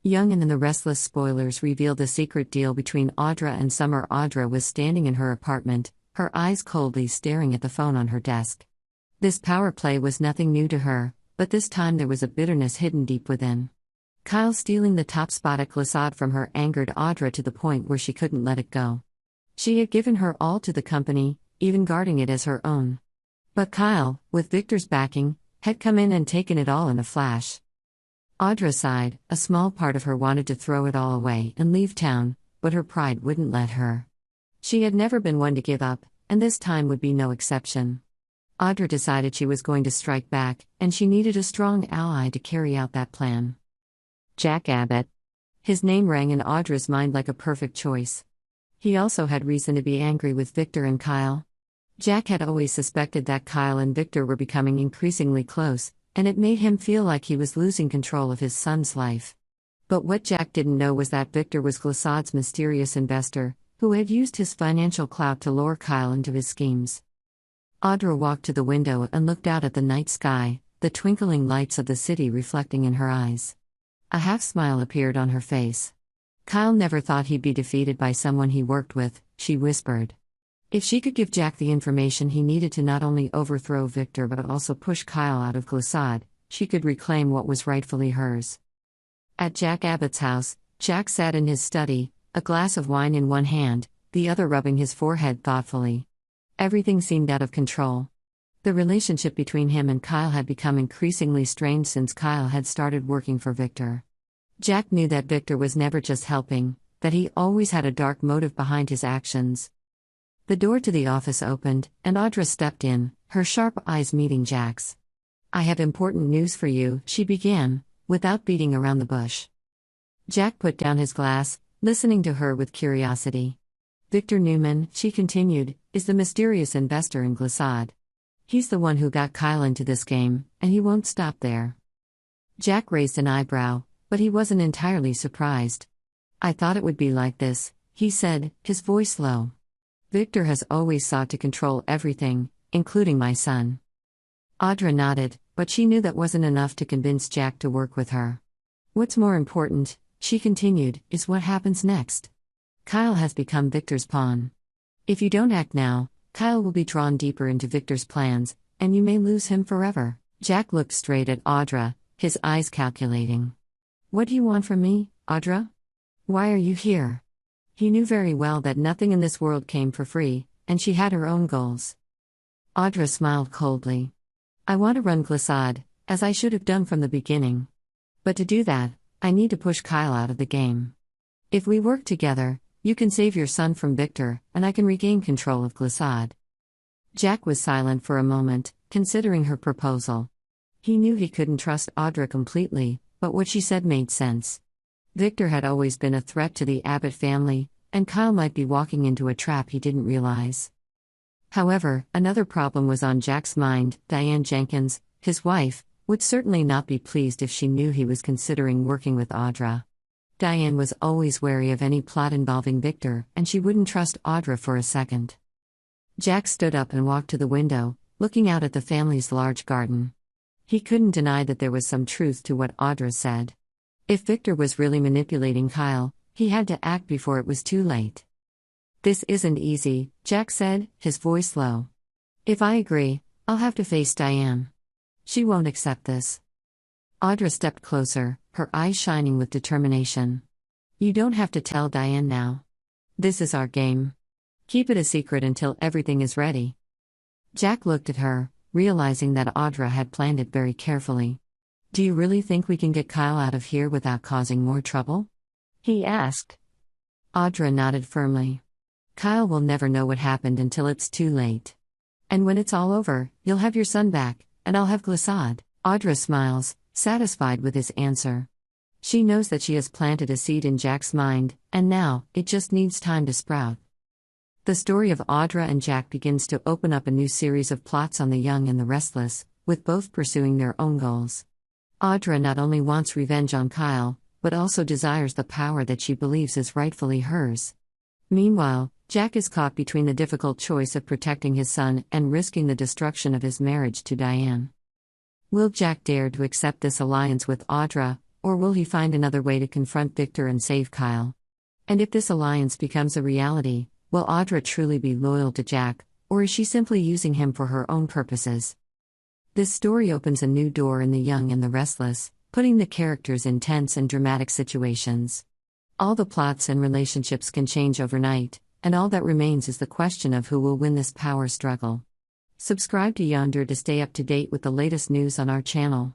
Young and the Restless Spoilers reveal the secret deal between Audra and Summer. Audra was standing in her apartment, her eyes coldly staring at the phone on her desk. This power play was nothing new to her, but this time there was a bitterness hidden deep within. Kyle stealing the top spot at Glissade from her angered Audra to the point where she couldn't let it go. She had given her all to the company, even guarding it as her own. But Kyle, with Victor's backing, had come in and taken it all in a flash. Audra sighed. A small part of her wanted to throw it all away and leave town, but her pride wouldn't let her. She had never been one to give up, and this time would be no exception. Audra decided she was going to strike back, and she needed a strong ally to carry out that plan. Jack Abbott. His name rang in Audra's mind like a perfect choice. He also had reason to be angry with Victor and Kyle. Jack had always suspected that Kyle and Victor were becoming increasingly close, and it made him feel like he was losing control of his son's life. But what Jack didn't know was that Victor was Glissade's mysterious investor, who had used his financial clout to lure Kyle into his schemes. Audra walked to the window and looked out at the night sky, the twinkling lights of the city reflecting in her eyes. A half-smile appeared on her face. Kyle never thought he'd be defeated by someone he worked with, she whispered. If she could give Jack the information he needed to not only overthrow Victor but also push Kyle out of Glissade, she could reclaim what was rightfully hers. At Jack Abbott's house, Jack sat in his study, a glass of wine in one hand, the other rubbing his forehead thoughtfully. Everything seemed out of control. The relationship between him and Kyle had become increasingly strained since Kyle had started working for Victor. Jack knew that Victor was never just helping, that he always had a dark motive behind his actions. The door to the office opened, and Audra stepped in, her sharp eyes meeting Jack's. "I have important news for you," she began, without beating around the bush. Jack put down his glass, listening to her with curiosity. "Victor Newman," she continued, "is the mysterious investor in Glissade. He's the one who got Kyle into this game, and he won't stop there." Jack raised an eyebrow, but he wasn't entirely surprised. "I thought it would be like this," he said, his voice low. "Victor has always sought to control everything, including my son." Audra nodded, but she knew that wasn't enough to convince Jack to work with her. "What's more important," she continued, "is what happens next. Kyle has become Victor's pawn. If you don't act now, Kyle will be drawn deeper into Victor's plans, and you may lose him forever." Jack looked straight at Audra, his eyes calculating. "What do you want from me, Audra? Why are you here?" He knew very well that nothing in this world came for free, and she had her own goals. Audra smiled coldly. "I want to run Glissade, as I should have done from the beginning. But to do that, I need to push Kyle out of the game. If we work together, you can save your son from Victor, and I can regain control of Glissade." Jack was silent for a moment, considering her proposal. He knew he couldn't trust Audra completely, but what she said made sense. Victor had always been a threat to the Abbott family, and Kyle might be walking into a trap he didn't realize. However, another problem was on Jack's mind. Diane Jenkins, his wife, would certainly not be pleased if she knew he was considering working with Audra. Diane was always wary of any plot involving Victor, and she wouldn't trust Audra for a second. Jack stood up and walked to the window, looking out at the family's large garden. He couldn't deny that there was some truth to what Audra said. If Victor was really manipulating Kyle, he had to act before it was too late. "This isn't easy," Jack said, his voice low. "If I agree, I'll have to face Diane. She won't accept this." Audra stepped closer, her eyes shining with determination. "You don't have to tell Diane now. This is our game. Keep it a secret until everything is ready." Jack looked at her, realizing that Audra had planned it very carefully. "Do you really think we can get Kyle out of here without causing more trouble?" he asked. Audra nodded firmly. "Kyle will never know what happened until it's too late. And when it's all over, you'll have your son back, and I'll have Glissade." Audra smiles, satisfied with his answer. She knows that she has planted a seed in Jack's mind, and now, it just needs time to sprout. The story of Audra and Jack begins to open up a new series of plots on the young and the restless, with both pursuing their own goals. Audra not only wants revenge on Kyle, but also desires the power that she believes is rightfully hers. Meanwhile, Jack is caught between the difficult choice of protecting his son and risking the destruction of his marriage to Diane. Will Jack dare to accept this alliance with Audra, or will he find another way to confront Victor and save Kyle? And if this alliance becomes a reality, will Audra truly be loyal to Jack, or is she simply using him for her own purposes? This story opens a new door in The Young and the Restless, putting the characters in tense and dramatic situations. All the plots and relationships can change overnight, and all that remains is the question of who will win this power struggle. Subscribe to Y&R to stay up to date with the latest news on our channel.